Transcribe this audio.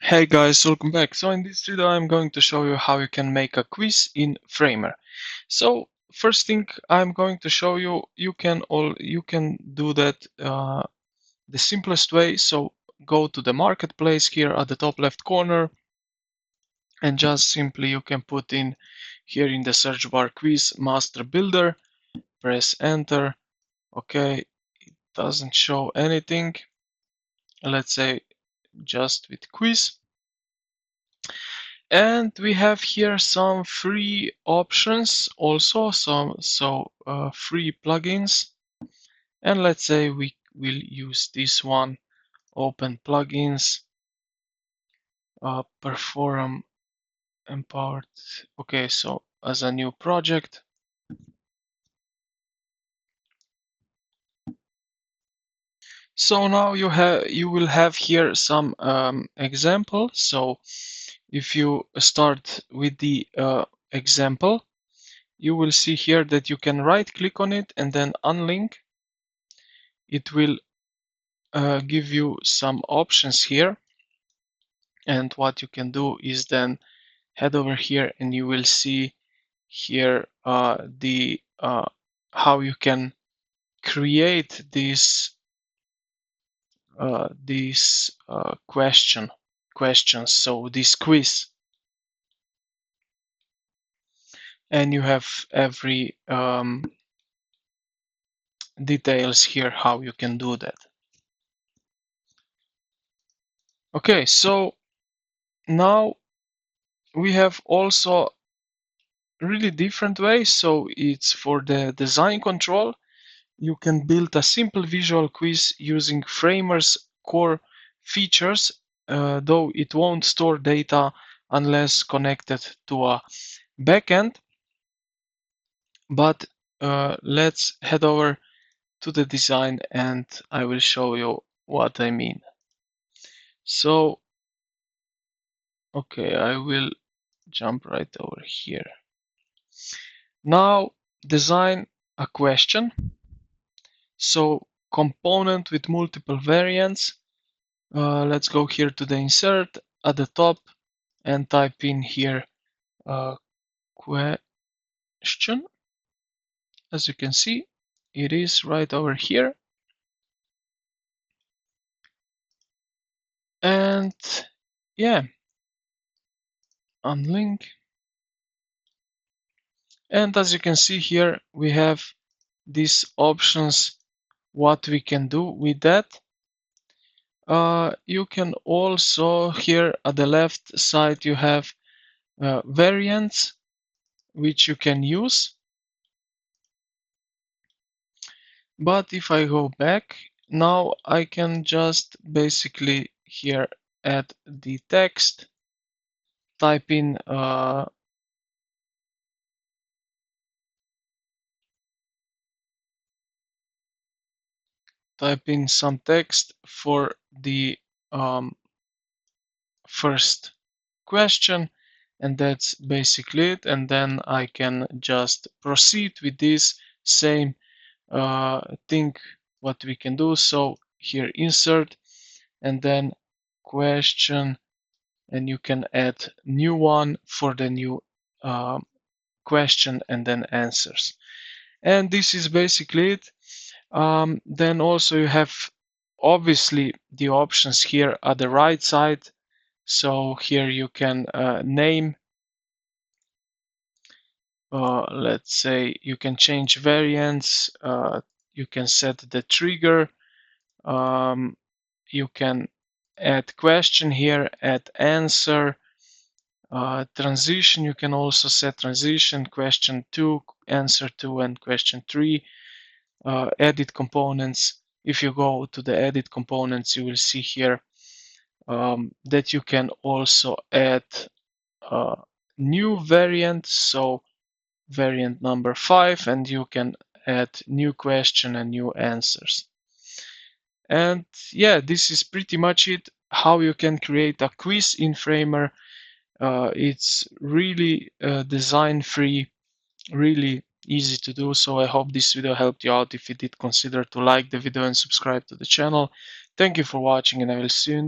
Hey guys, welcome back. So in this video I'm going to show you how you can make a quiz in Framer. So first thing I'm going to show you, you can do that the simplest way. So go to the marketplace here at the top left corner and just simply you can put in here in the search bar quiz master builder, press enter. Okay, it doesn't show anything. Let's say just with quiz. And we have here some free options also, free plugins. And let's say we will use this one, open plugins, perform empowered. Okay, so as a new project. So now you will have here some example. So if you start with the example, you will see here that you can right click on it and then unlink. It will give you some options here, and what you can do is then head over here and you will see here the how you can create this questions, so this quiz, and you have every details here how you can do that. Okay, so now we have also really different ways. So it's for the design control. You can build a simple visual quiz using Framer's core features, though it won't store data unless connected to a backend. But let's head over to the design and I will show you what I mean. So, okay, I will jump right over here. Now, design a question. So, component with multiple variants. Let's go here to the insert at the top and type in here question. As you can see, it is right over here. And yeah, unlink. And as you can see here, we have these options, what we can do with that. You can also here at the left side, you have variants which you can use. But if I go back, now I can just basically here add the text, type in some text for the first question, and that's basically it. And then I can just proceed with this same thing what we can do. So here insert and then question, and you can add new one for the new question and then answers. And this is basically it. Then also you have obviously the options here at the right side. So here you can name, let's say you can change variants, you can set the trigger, you can add question here, add answer, transition, you can also set transition, question 2, answer 2, and question 3. Edit components. If you go to the edit components, you will see here that you can also add new variant, so variant number 5, and you can add new question and new answers. And yeah, this is pretty much it, how you can create a quiz in Framer. It's really design free, really easy to do. So I hope this video helped you out. If you did, consider to like the video and subscribe to the channel. Thank you for watching, and I will see you in the